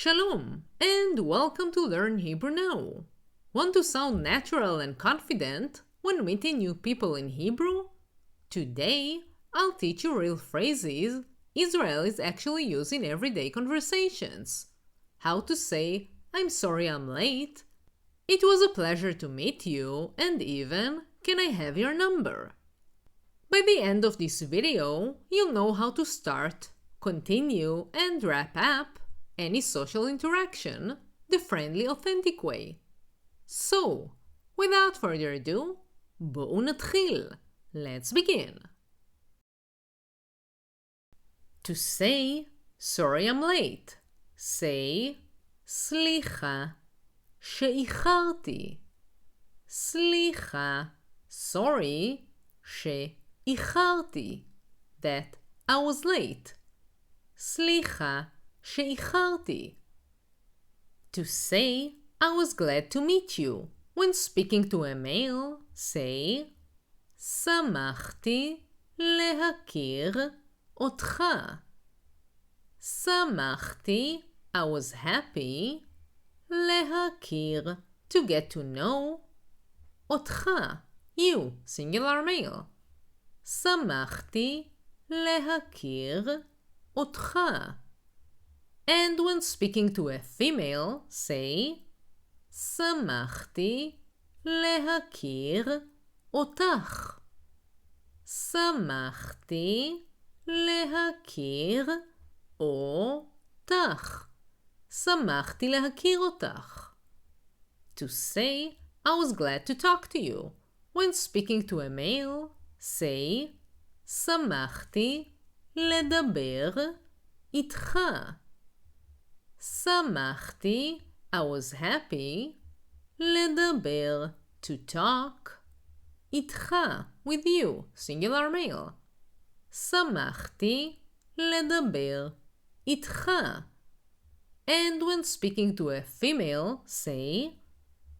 Shalom, and welcome to Learn Hebrew Now. Want to sound natural and confident when meeting new people in Hebrew? Today, I'll teach you real phrases Israelis actually use in everyday conversations. How to say, "I'm sorry I'm late," "It was a pleasure to meet you," and even, "Can I have your number?" By the end of this video, you'll know how to start, continue, and wrap up any social interaction the friendly, authentic way. So, without further ado, בואו נתחיל. Let's begin. To say, "Sorry I'm late," say, סליחה, שאיחרתי. סליחה, sorry, שאיחרתי, that I was late. סליחה, שאיחרתי. To say, "I was glad to meet you," when speaking to a male, say, שמחתי להכיר אותך. שמחתי, I was happy, להכיר, to get to know, אותך, you, singular male. שמחתי להכיר אותך. And when speaking to a female, say, שמחתי להכיר אותך. שמחתי להכיר אותך. שמחתי להכיר אותך. To say, "I was glad to talk to you," when speaking to a male, say, שמחתי לדבר איתך. שמחתי, I was happy, לדבר, to talk, איתך, with you, singular male. שמחתי לדבר איתך. And when speaking to a female, say,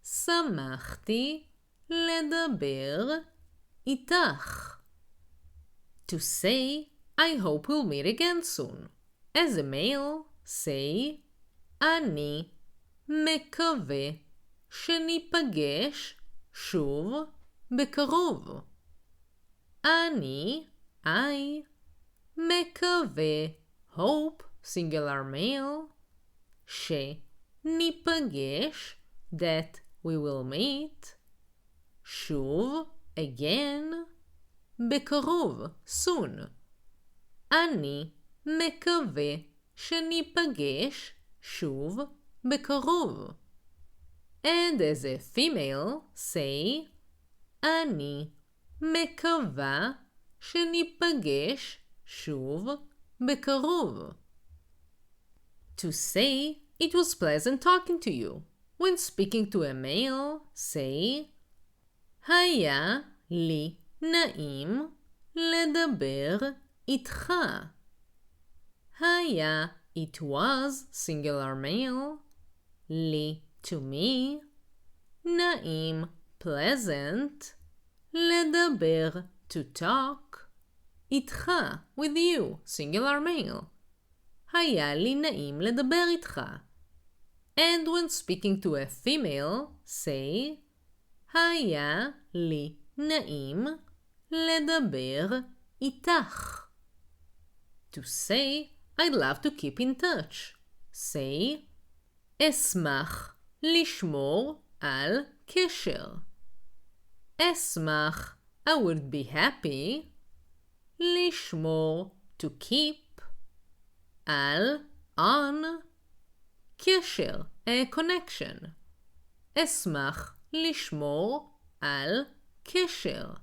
שמחתי לדבר איתך. To say, "I hope we'll meet again soon." As a male, say, אני מקווה שניפגש שוב בקרוב. אני, I, מקווה, hope, singular male, שניפגש, that we will meet, שוב, again, בקרוב, soon. אני מקווה שניפגש שוב בקרוב. And as a female, say, אני מקווה שניפגש שוב בקרוב. To say, "It was pleasant talking to you." When speaking to a male, say, היה לי נעים לדבר איתך. היה, it was, singular male, לי, to me, נעים, pleasant, לדבר, to talk, איתך, with you, singular male. היה לי נעים לדבר איתך. And when speaking to a female, say, היה לי נעים לדבר איתך. To say, "I'd love to keep in touch." say, אשמח לשמור על קשר. אשמח, I would be happy, לשמור, to keep, על, on, קשר, a connection. אשמח לשמור על קשר.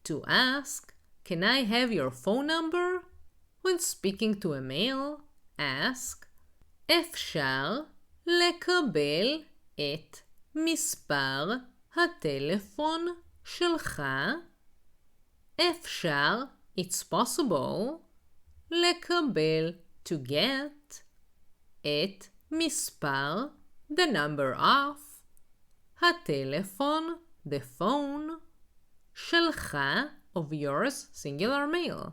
To ask, "Can I have your phone number?" When speaking to a male, ask, אפשר לקבל את מספר הטלפון שלך? אפשר, it's possible, לקבל, to get, את מספר, the number of, הטלפון, the phone, שלך, of yours, singular male.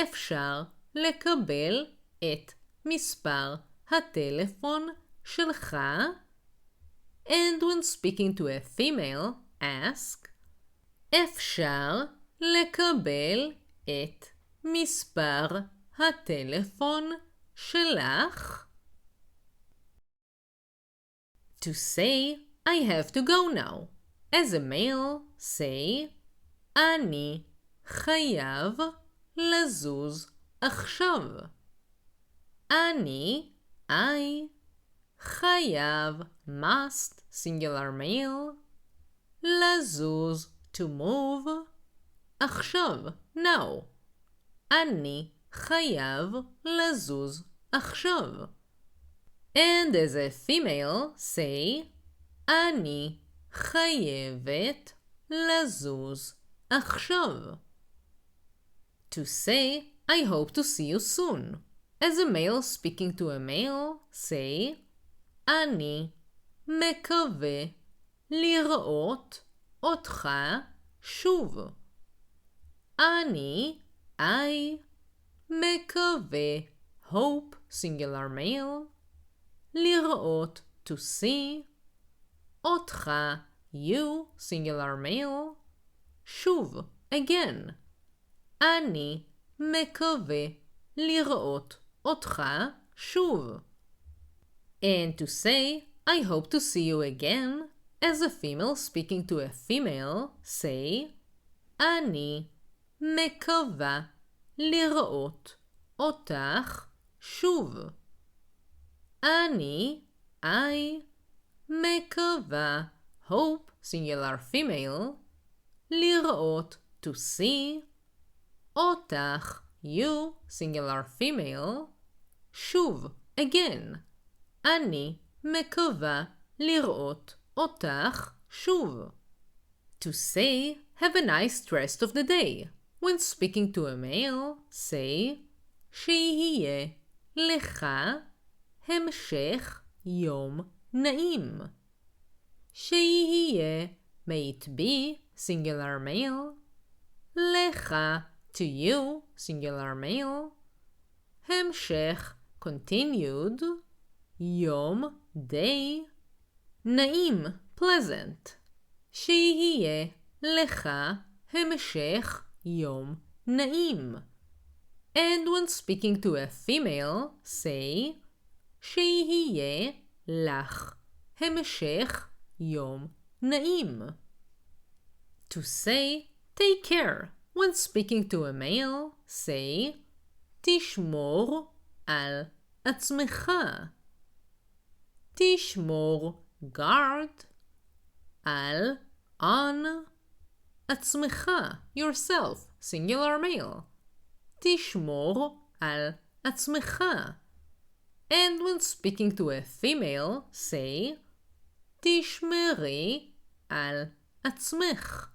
אפשר לקבל את מספר הטלפון שלך? And when speaking to a female, ask, אפשר לקבל את מספר הטלפון שלך? To say, I have to go now. As a male, say, אני חייב לזוז עכשיו. אני, I, חייב, must, singular male, לזוז, to move, עכשיו, now. אני חייב לזוז עכשיו. And as a female, say, אני חייבת לזוז עכשיו. To say, I hope to see you soon. As a male speaking to a male, say, אני מקווה לראות אותך שוב. אני, I, מקווה, hope, singular male, לראות, to see, אותך, you, singular male, שוב, again. אני מקווה לראות אותך שוב. And to say, I hope to see you again, as a female speaking to a female, say, אני מקווה לראות אותך שוב. אני, I, מקווה, hope, singular female, לראות, to see, אותך, you, singular female, שוב, again. אני מקווה לראות אותך שוב. To say, have a nice rest of the day. When speaking to a male, say, שיהיה לך המשך יום נעים. שיהיה, may it be, singular male, לך, to you, singular male, המשך, continued, יום, day, נעים, pleasant. שיהיה לך המשך יום נעים. And when speaking to a female, say, שיהיה לך המשך יום נעים. To say, take care. When speaking to a male, say, תשמור על עצמך. תשמור, guard, על, on, עצמך, yourself, singular male. תשמור על עצמך. And when speaking to a female, say, תשמרי על עצמך.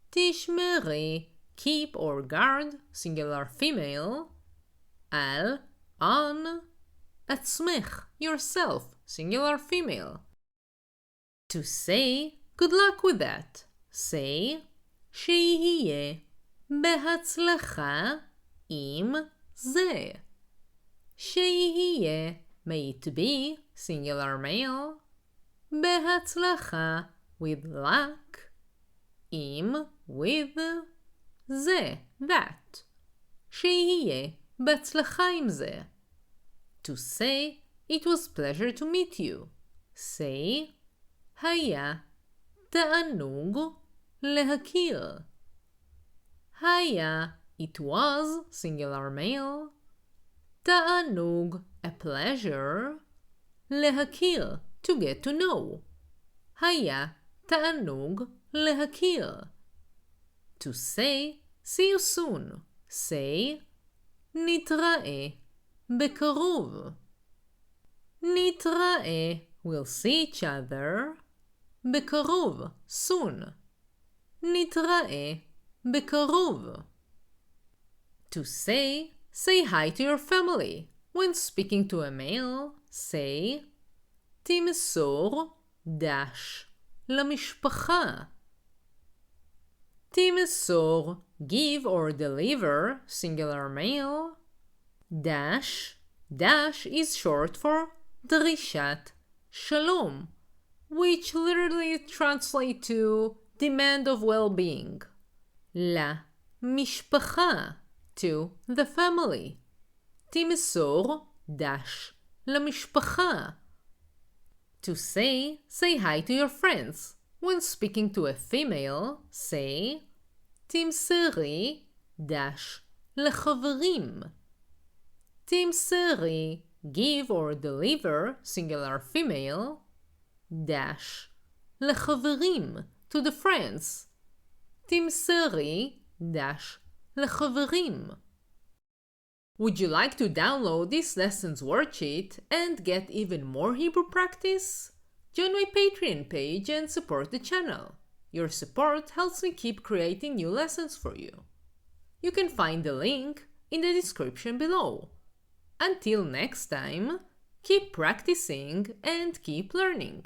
תשמרי, keep or guard, singular female, על, on, עצמך, yourself, singular female. To say, good luck with that. Say, שיהיה בהצלחה עם זה. שיהיה, may it be, singular male, בהצלחה, with luck, עם, with, זה, that. שיהיה בהצלחה עם זה. To say, it was pleasure to meet you. Say, היה תענוג להכיר. היה, it was, singular male, תענוג, a pleasure, להכיר, to get to know. היה תענוג להכיר. To say, see you soon. Say, נתראה בקרוב. נתראה, we'll see each other, בקרוב, soon. נתראה בקרוב. To say, say hi to your family. When speaking to a male, say, תמסור דש למשפחה. תמסור, give or deliver, singular male, dash, Dash is short for דרישת שלום, which literally translates to demand of well-being. למשפחה, to the family. תמסור dash למשפחה. To say hi to your friends. When speaking to a female, say תמסרי dash לחברים. תמסרי, give or deliver, singular female, dash לחברים, to the friends. תמסרי dash לחברים. Would you like to download this lesson's worksheet and get even more Hebrew practice? Join my Patreon page and support the channel. Your support helps me keep creating new lessons for you. You can find the link in the description below. Until next time, keep practicing and keep learning.